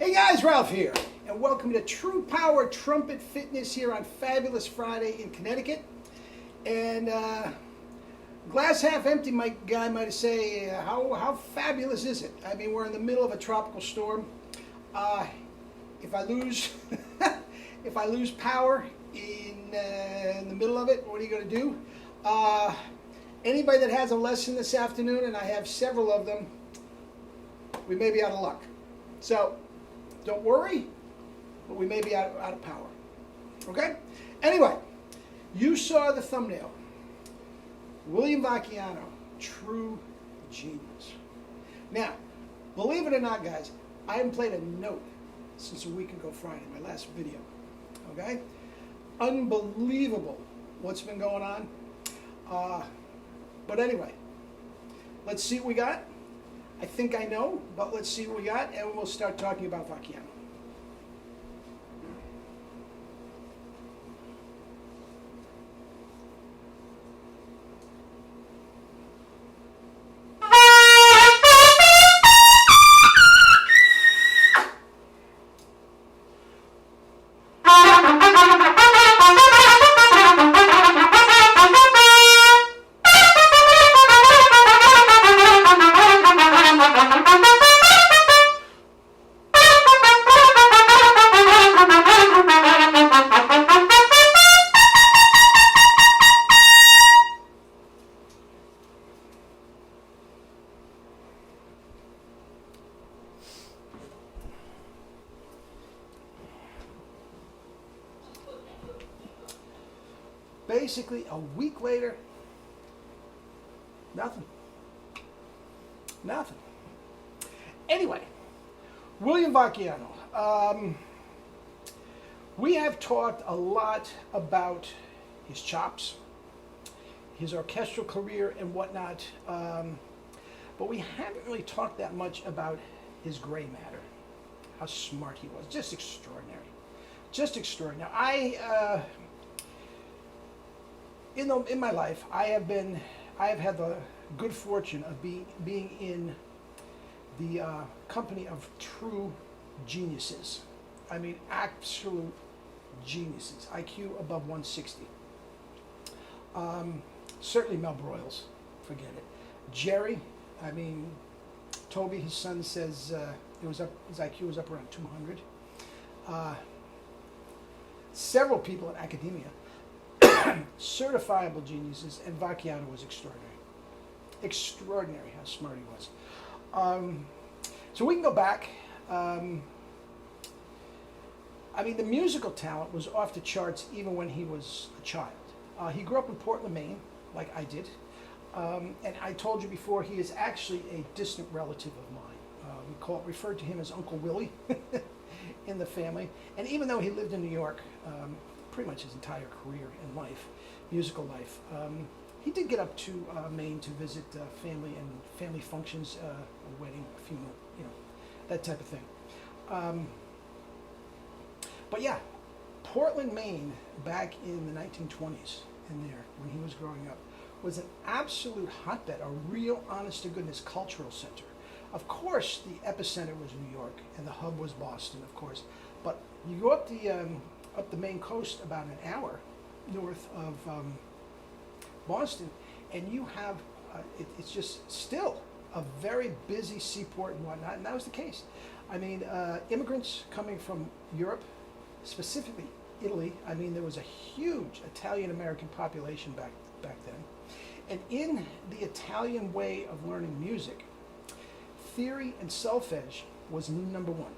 Hey guys, Ralph here, and welcome to True Power Trumpet Fitness here on Fabulous Friday in Connecticut. And glass half empty, my guy might say. How fabulous is it? I mean, we're in the middle of a tropical storm. If I lose, if I lose power in the middle of it, what are you going to do? Anybody that has a lesson this afternoon, and I have several of them, we may be out of luck. So don't worry, but we may be out of power. Okay? Anyway, you saw the thumbnail. William Vacchiano, true genius. Now, believe it or not, guys, I haven't played a note since a week ago Friday, my last video. Okay? Unbelievable what's been going on. But anyway, let's see what we got. I think I know, but let's see what we got, and we'll start talking about Vacchiano. Basically, a week later, nothing. Nothing. Anyway, William Vacchiano. We have talked a lot about his chops, his orchestral career and whatnot, but we haven't really talked that much about his gray matter, how smart he was. Just extraordinary. Just extraordinary. In my life, I have had the good fortune of being in the company of true geniuses. I mean, absolute geniuses. IQ above 160. Certainly Mel Broyles, forget it. Jerry, I mean, Toby, his son, says his IQ was up around 200. Several people in academia. Certifiable geniuses, and Vacchiano was extraordinary. Extraordinary how smart he was. So we can go back. I mean, the musical talent was off the charts even when he was a child. He grew up in Portland, Maine, like I did. And I told you before, he is actually a distant relative of mine. We referred to him as Uncle Willie in the family. And even though he lived in New York, pretty much his entire career and life, musical life, he did get up to Maine to visit family and family functions, a wedding, a funeral, you know, that type of thing. But yeah, Portland, Maine, back in the 1920s, in there, when he was growing up, was an absolute hotbed, a real honest-to-goodness cultural center. Of course, the epicenter was New York, and the hub was Boston, of course. But you go up the Maine coast about an hour north of Boston, and you have, it's just still a very busy seaport and whatnot, and that was the case. I mean, immigrants coming from Europe, specifically Italy. I mean, there was a huge Italian-American population back then. And in the Italian way of learning music, theory and solfege was number one.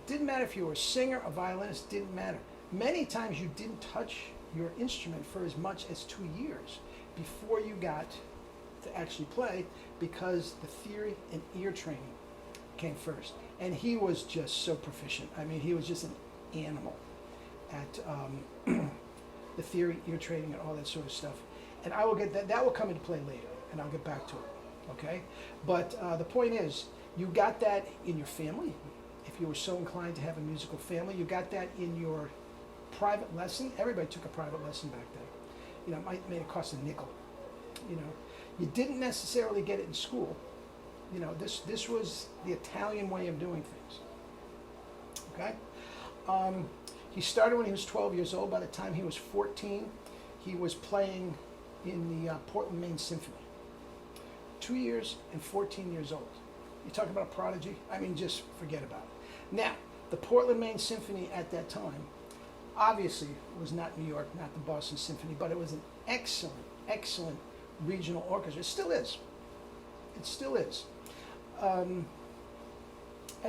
Didn't matter if you were a singer, a violinist, didn't matter. Many times you didn't touch your instrument for as much as 2 years before you got to actually play, because the theory and ear training came first. And he was just so proficient. I mean, he was just an animal at the theory, ear training, and all that sort of stuff. And I will get that will come into play later, and I'll get back to it, okay? But the point is, you got that in your family. If you were so inclined to have a musical family, you got that in your private lesson. Everybody took a private lesson back then. You know, it may have cost a nickel. You know, you didn't necessarily get it in school. You know, this was the Italian way of doing things. Okay? He started when he was 12 years old. By the time he was 14, he was playing in the Portland, Maine Symphony. 2 years and 14 years old. You talk about a prodigy? I mean, just forget about it. Now, the Portland, Maine Symphony at that time obviously was not New York, not the Boston Symphony, but it was an excellent, excellent regional orchestra. It still is. It still is. And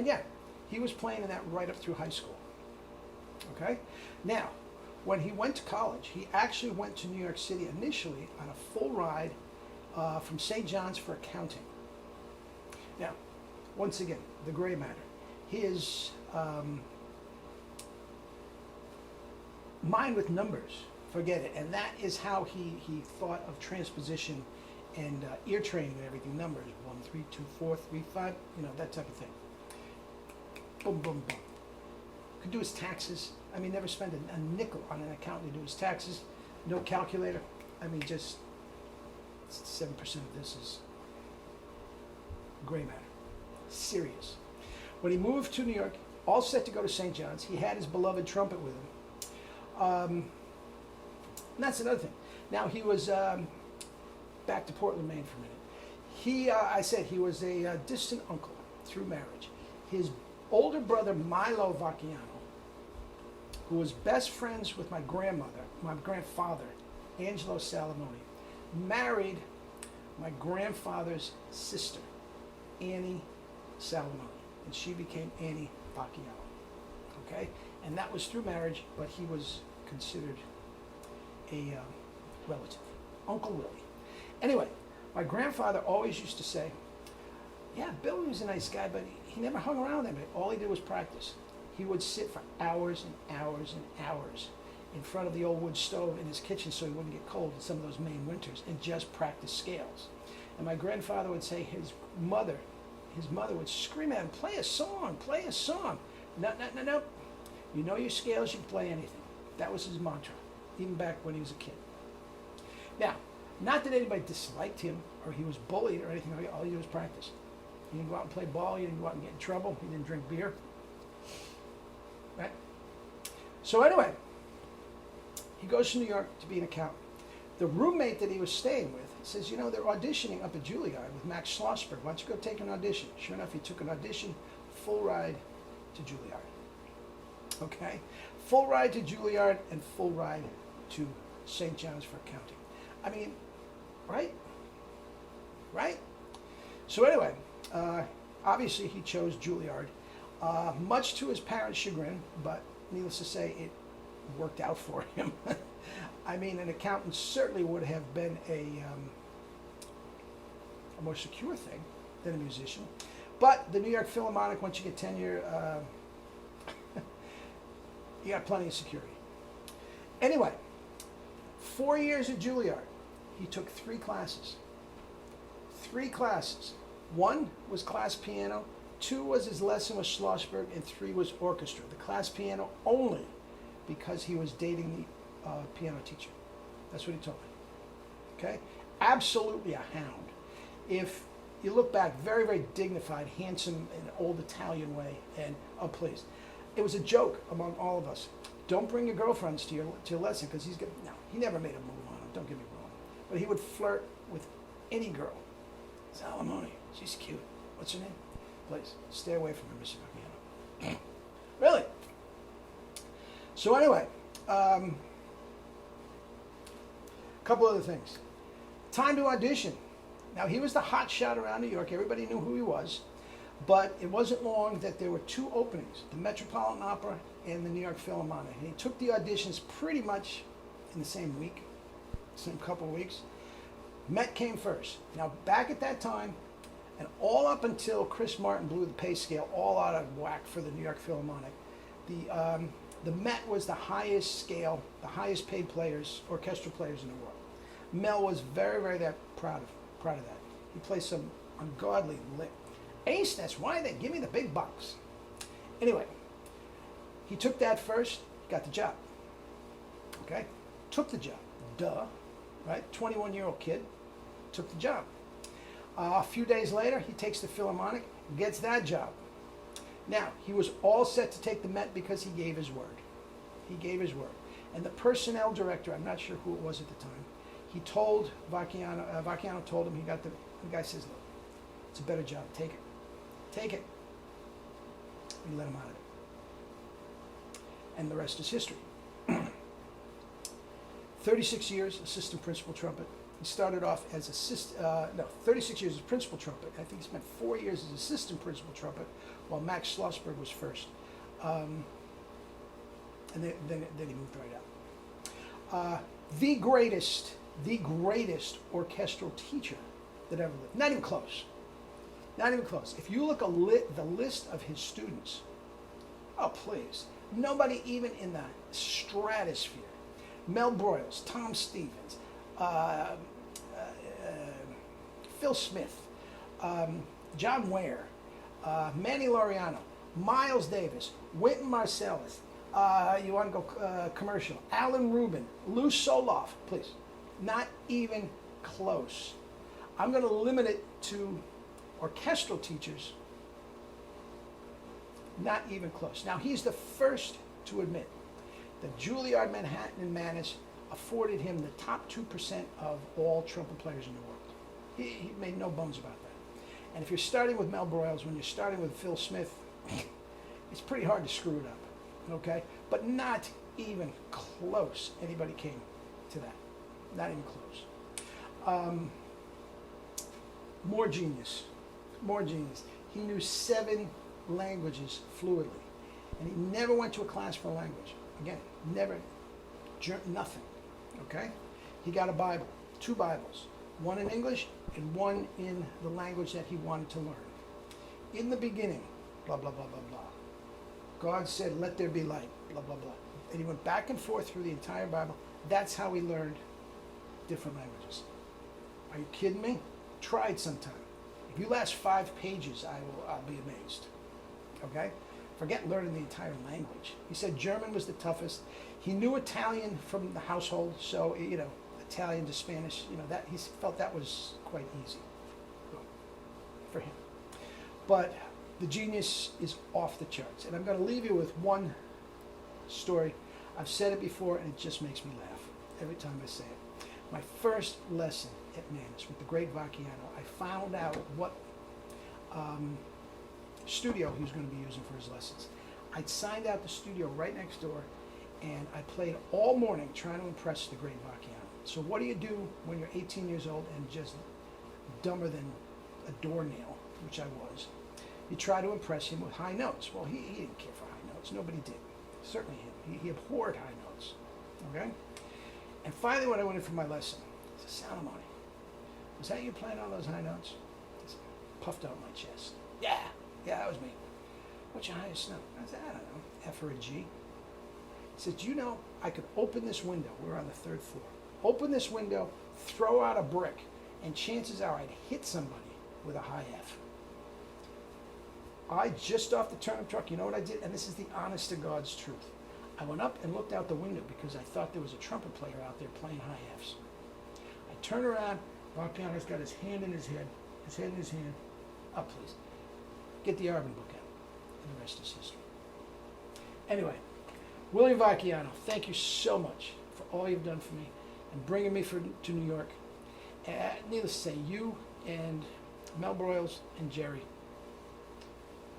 yeah, he was playing in that right up through high school. Okay? Now, when he went to college, he actually went to New York City initially on a full ride from St. John's for accounting. Now, once again, the gray matter. His mind with numbers, forget it. And that is how he thought of transposition and ear training and everything. Numbers, 1, 3, 2, 4, 3, 5, you know, that type of thing. Boom, boom, boom. Could do his taxes. I mean, never spend a nickel on an accountant to do his taxes. No calculator. I mean, just 7% of this is gray matter. Serious. When he moved to New York, all set to go to St. John's, he had his beloved trumpet with him. And that's another thing. Now, he was, back to Portland, Maine for a minute. I said he was a distant uncle through marriage. His older brother, Milo Vacchiano, who was best friends with my grandfather, Angelo Salamone, married my grandfather's sister, Annie Salamone, and she became Annie Vacchiano. Okay? And that was through marriage, but he was considered a relative, Uncle Willie. Anyway, my grandfather always used to say, yeah, Billy was a nice guy, but he never hung around with him. All he did was practice. He would sit for hours and hours and hours in front of the old wood stove in his kitchen so he wouldn't get cold in some of those Maine winters and just practice scales. And my grandfather would say his mother would scream at him, play a song, play a song. No, no, no, no. You know your scales, you can play anything. That was his mantra, even back when he was a kid. Now, not that anybody disliked him or he was bullied or anything like that. All he did was practice. He didn't go out and play ball. He didn't go out and get in trouble. He didn't drink beer. Right? So anyway, he goes to New York to be an accountant. The roommate that he was staying with says, you know, they're auditioning up at Juilliard with Max Schlossberg. Why don't you go take an audition? Sure enough, he took an audition, full ride to Juilliard. Okay? Full ride to Juilliard and full ride to St. John's for accounting. I mean, right? Right? So anyway, obviously he chose Juilliard, much to his parents' chagrin, but needless to say, it worked out for him. I mean, an accountant certainly would have been a more secure thing than a musician. But the New York Philharmonic, once you get tenure, you got plenty of security. Anyway, 4 years at Juilliard, he took 3 classes. 3 classes. 1 was class piano, 2 was his lesson with Schlossberg, and 3 was orchestra. The class piano only because he was dating the piano teacher. That's what he told me. Okay? Absolutely a hound. If you look back, very, very dignified, handsome, in an old Italian way, and oh, please. It was a joke among all of us. Don't bring your girlfriends to your lesson because he's going to... No, he never made a move on them, don't get me wrong. But he would flirt with any girl. Salamone, she's cute. What's her name? Please, stay away from her, Mr. Vacchiano. Really? So anyway, a couple other things. Time to audition. Now, he was the hot shot around New York. Everybody knew who he was. But it wasn't long that there were 2 openings, the Metropolitan Opera and the New York Philharmonic. And he took the auditions pretty much in the same week, same couple of weeks. Met came first. Now, back at that time, and all up until Chris Martin blew the pay scale all out of whack for the New York Philharmonic, the Met was the highest scale, the highest paid players, orchestral players in the world. Mel was very, very proud of that. He played some ungodly lick. Ace, that's why they give me the big bucks. Anyway, he took that first, got the job. Okay? Took the job. Duh. Right? 21-year-old kid took the job. A few days later, he takes the Philharmonic, gets that job. Now, he was all set to take the Met because he gave his word. He gave his word. And the personnel director, I'm not sure who it was at the time, he told Vacchiano, Vacchiano told him, the guy says, look, it's a better job, take it. Take it. We let him out of it. And the rest is history. 36 years, assistant principal trumpet. He started off as 36 years as principal trumpet. I think he spent 4 years as assistant principal trumpet, while Max Schlossberg was first. And then he moved right up. The greatest orchestral teacher that ever lived. Not even close. Not even close. If you look the list of his students, oh please, nobody even in the stratosphere. Mel Broyles, Tom Stevens, Phil Smith, John Ware, Manny Laureano, Miles Davis, Wynton Marsalis, you want to go commercial, Alan Rubin, Lou Soloff, please. Not even close. I'm going to limit it to orchestral teachers. Not even close. Now, he's the first to admit that Juilliard, Manhattan, and Mannes afforded him the top 2% of all trumpet players in the world. He made no bones about that. And if you're starting with Mel Broyles, when you're starting with Phil Smith, it's pretty hard to screw it up, okay? But not even close anybody came to that. Not even close. More genius. More genius. He knew 7 languages fluidly. And he never went to a class for a language. Again, never, nothing, okay? He got a Bible, 2 Bibles, one in English and one in the language that he wanted to learn. In the beginning, blah, blah, blah, blah, blah. God said, let there be light, blah, blah, blah. And he went back and forth through the entire Bible. That's how he learned different languages. Are you kidding me? Try it sometime. If you last 5 pages, I'll be amazed, okay? Forget learning the entire language. He said German was the toughest. He knew Italian from the household, so, Italian to Spanish, that he felt that was quite easy for him. But the genius is off the charts. And I'm going to leave you with one story. I've said it before, and it just makes me laugh every time I say it. My first lesson at Mannes with the great Vacchiano, I found out what studio he was going to be using for his lessons. I'd signed out the studio right next door, and I played all morning trying to impress the great Vacchiano. So what do you do when you're 18 years old and just dumber than a doornail, which I was? You try to impress him with high notes. Well, he didn't care for high notes. Nobody did. Certainly him. He abhorred high notes. Okay? And finally, when I went in for my lesson, it's a ceremony. Was that you playing all those high notes? It's puffed out my chest. Yeah, that was me. What's your highest note? I said, I don't know, F or a G. He said, I could open this window. We're on the 3rd floor. Open this window, throw out a brick, and chances are I'd hit somebody with a high F. I just off the turnip truck, you know what I did? And this is the honest to God's truth. I went up and looked out the window because I thought there was a trumpet player out there playing high Fs. I turn around, Vacchiano's got his hand in his head in his hand. Oh, please. Get the Arbin book out. And the rest is history. Anyway, William Vacchiano, thank you so much for all you've done for me and bringing me to New York. Needless to say, you and Mel Broyles and Jerry,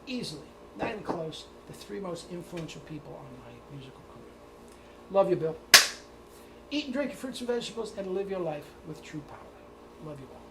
easily, not even close, the 3 most influential people on my musical career. Love you, Bill. Eat and drink your fruits and vegetables and live your life with true power. Love you all.